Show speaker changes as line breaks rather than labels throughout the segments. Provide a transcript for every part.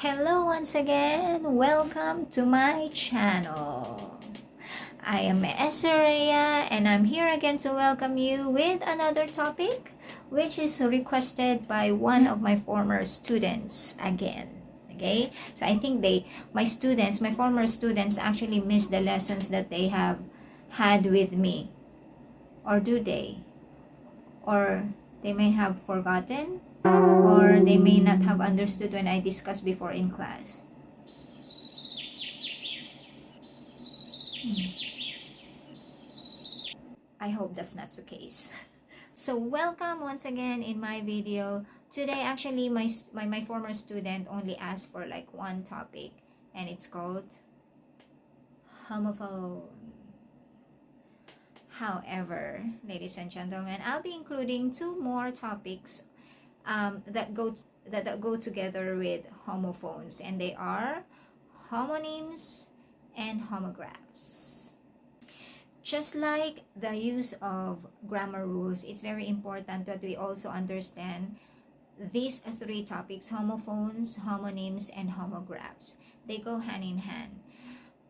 Hello once again, welcome to my channel. I am Esseria and I'm here again to welcome you with another topic which is requested by one of my former students again. Okay, so I think my former students actually missed the lessons that they have had with me, or do they? Or they may have forgotten, or they may not have understood when I discussed before in class. I hope that's not the case. So welcome once again in my video. Today actually my former student only asked for like one topic, and it's called homophone. However, ladies and gentlemen, I'll be including two more topics that go together with homophones, and they are homonyms and homographs. Just like the use of grammar rules, it's very important that we also understand these three topics: homophones, homonyms, and homographs. They go hand in hand.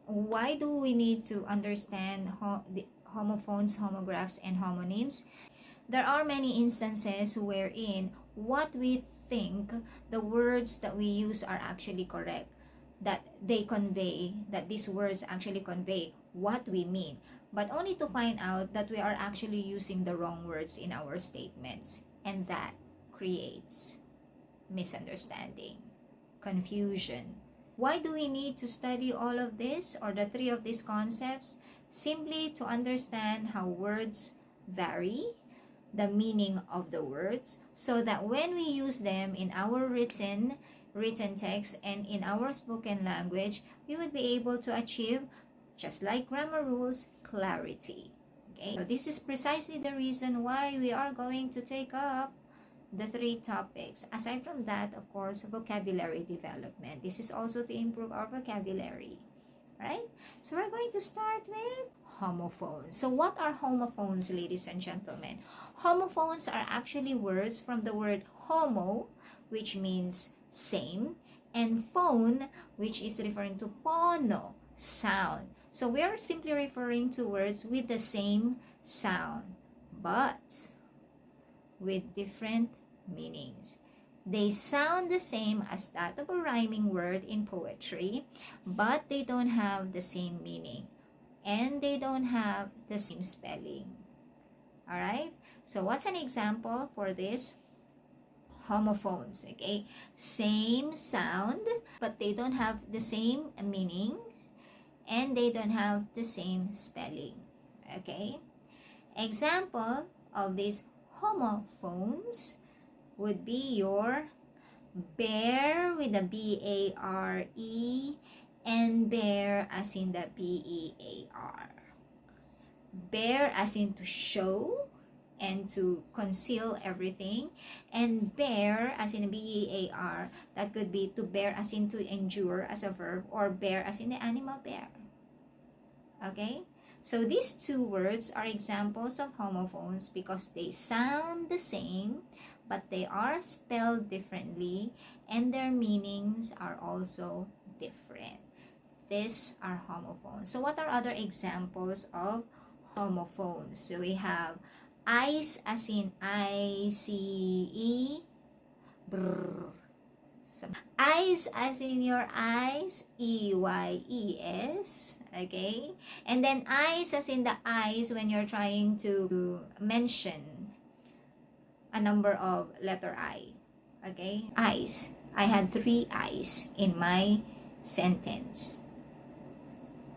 Why do we need to understand the homophones, homographs, and homonyms? There are many instances wherein what we think the words that we use are actually correct, that these words actually convey what we mean, but only to find out that we are actually using the wrong words in our statements, and that creates misunderstanding, confusion. Why do we need to study all of this, or the three of these concepts? Simply to understand how words vary, the meaning of the words, so that when we use them in our written text and in our spoken language, we would be able to achieve, just like grammar rules, clarity. Okay, so this is precisely the reason why we are going to take up the three topics. Aside from that, of course, vocabulary development. This is also to improve our vocabulary, right? So we're going to start with homophones. So what are homophones, ladies and gentlemen? Homophones are actually words from the word homo, which means same, and phone, which is referring to phono, sound. So we are simply referring to words with the same sound, but with different meanings. They sound the same as that of a rhyming word in poetry, but they don't have the same meaning, and they don't have the same spelling. Alright? So what's an example for this? Homophones, okay? Same sound, but they don't have the same meaning, and they don't have the same spelling. Okay? Example of these homophones would be your bear with the B-A-R-E, and bear as in the B-E-A-R. Bear as in to show and to conceal everything, and bear as in B-E-A-R, that could be to bear as in to endure as a verb, or bear as in the animal bear. Okay? So these two words are examples of homophones because they sound the same, but they are spelled differently, and their meanings are also different. These are homophones. So what are other examples of homophones? So we have ice as in I-C-E, brr. Eyes as in your eyes, E-Y-E-S, okay? And then eyes as in the eyes when you're trying to mention a number of letter I, okay? Eyes. I had 3 eyes in my sentence.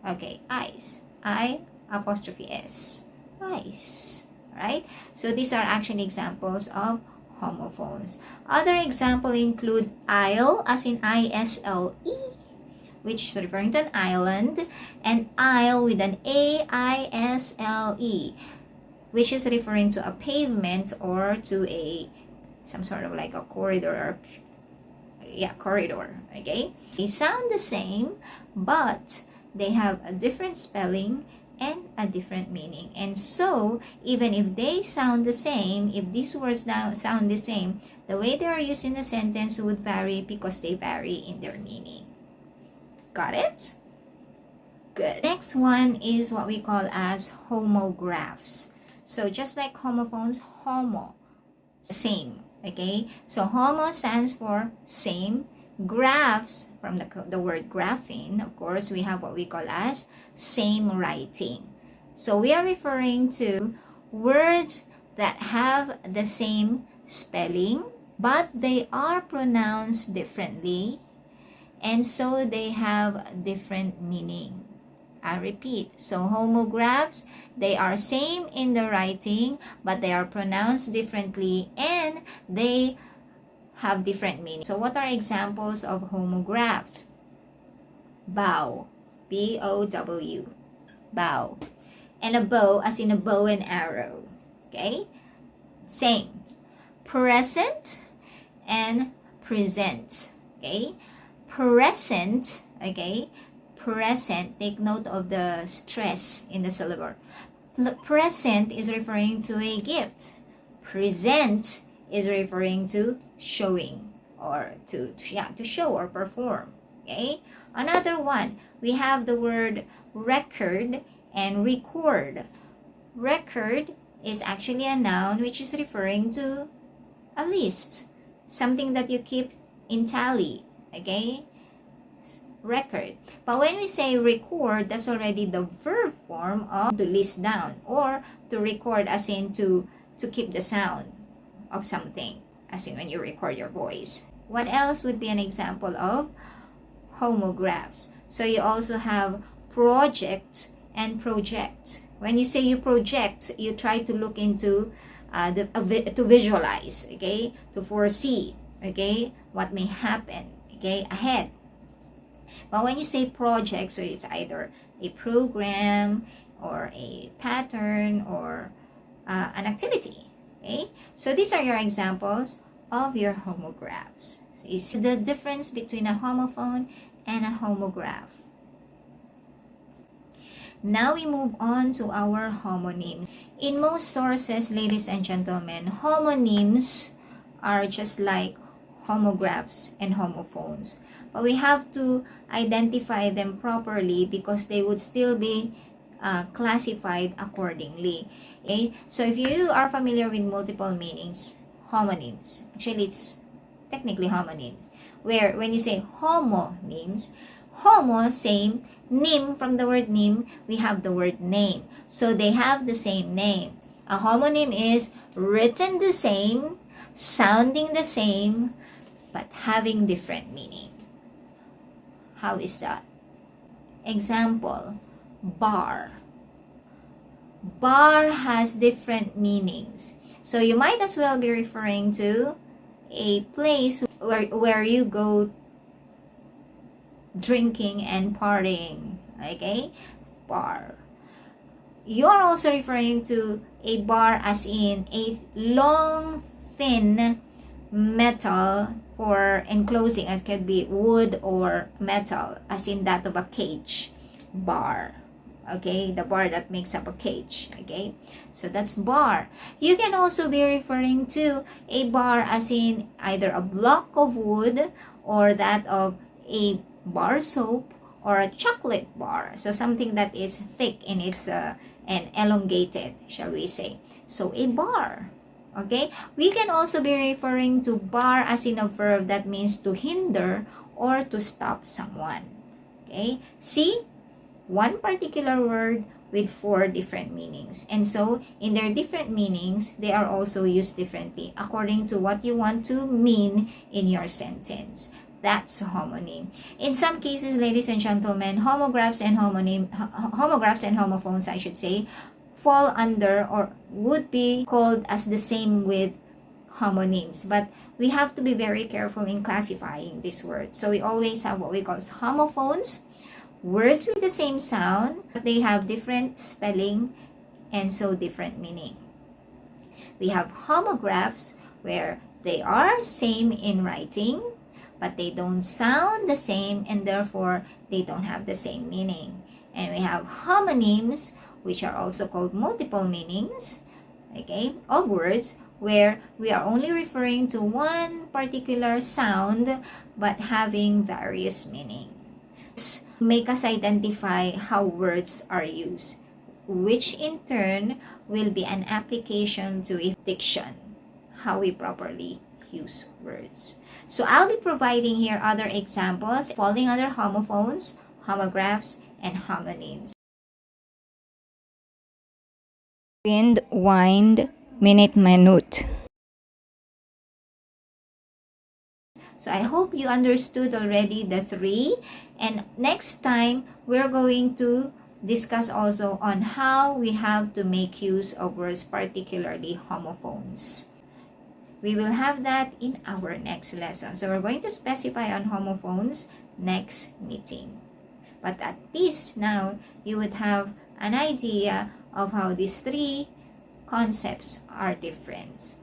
Okay, eyes. I''S. Eyes. Right? So these are actually examples of homophones. Other example include isle as in I-S-L-E, which is referring to an island, and aisle with an A-I-S-L-E, which is referring to a pavement or to some sort of like a corridor, corridor, okay? They sound the same, but they have a different spelling and a different meaning. And so, even if they sound the same, if these words now sound the same, the way they are used in a sentence would vary because they vary in their meaning. Got it? Good. Next one is what we call as homographs. So just like homophones, homo, same. Okay? So homo stands for same. Graphs, from the word graphing, of course, we have what we call as same writing. So we are referring to words that have the same spelling, but they are pronounced differently, and so they have different meaning. I repeat, so homographs, they are same in the writing, but they are pronounced differently, and they have different meaning. So what are examples of homographs? Bow, B-O-W, bow. And a bow, as in a bow and arrow. Okay? Same. Present and present. Okay? Present, okay? Present, take note of the stress in the syllable. Present is referring to a gift. Present is referring to showing, or to show or perform. Okay? Another one, we have the word record and record. Record is actually a noun which is referring to a list, something that you keep in tally. Okay? Record. But when we say record, that's already the verb form of to list down, or to record as in to keep the sound of something, as in when you record your voice. What else would be an example of homographs? So you also have project and project. When you say you project, you try to look into to visualize, okay, to foresee, okay, what may happen, okay, ahead. But when you say project, so it's either a program or a pattern or an activity. Okay? So these are your examples of your homographs. So you see the difference between a homophone and a homograph. Now we move on to our homonyms. In most sources, ladies and gentlemen, homonyms are just like homographs and homophones. But we have to identify them properly because they would still be classified accordingly. Okay? So if you are familiar with multiple meanings, homonyms, actually it's technically homonyms, where when you say homonyms, homo, same, nym, from the word nym, we have the word name. So they have the same name. A homonym is written the same, sounding the same, but having different meaning. How is that? Example, bar. Bar has different meanings. So you might as well be referring to a place where you go drinking and partying. Okay? Bar. You're also referring to a bar as in a long, thin metal for enclosing. It could be wood or metal, as in that of a cage. Bar. Okay, the bar that makes up a cage. Okay, so that's bar. You can also be referring to a bar as in either a block of wood or that of a bar soap or a chocolate bar. So something that is thick in its and elongated, shall we say. So a bar. Okay, we can also be referring to bar as in a verb that means to hinder or to stop someone. Okay, see, one particular word with 4 different meanings, and so in their different meanings they are also used differently according to what you want to mean in your sentence. That's a homonym. In some cases, ladies and gentlemen, homographs and homophones, I should say, fall under or would be called as the same with homonyms, but we have to be very careful in classifying this word. So we always have what we call homophones, words with the same sound, but they have different spelling and so different meaning. We have homographs where they are same in writing, but they don't sound the same and therefore they don't have the same meaning. And we have homonyms which are also called multiple meanings, okay, of words, where we are only referring to one particular sound but having various meanings. Make us identify how words are used, which in turn will be an application to diction, how we properly use words. So I'll be providing here other examples falling under homophones, homographs, and homonyms. Wind, wind, minute, minute. So I hope you understood already the three, and next time we're going to discuss also on how we have to make use of words, particularly homophones. We will have that in our next lesson. So we're going to specify on homophones next meeting. But at least now you would have an idea of how these three concepts are different.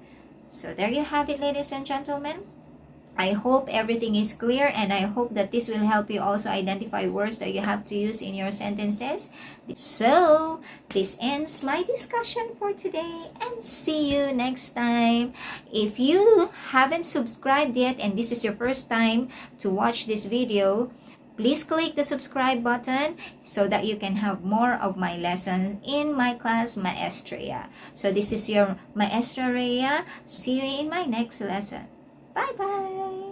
So there you have it, ladies and gentlemen. I hope everything is clear, and I hope that this will help you also identify words that you have to use in your sentences. So this ends my discussion for today, and see you next time. If you haven't subscribed yet and this is your first time to watch this video, please click the subscribe button so that you can have more of my lessons in my class, Maestra Rhea. So this is your Maestra Rhea. See you in my next lesson. Bye-bye.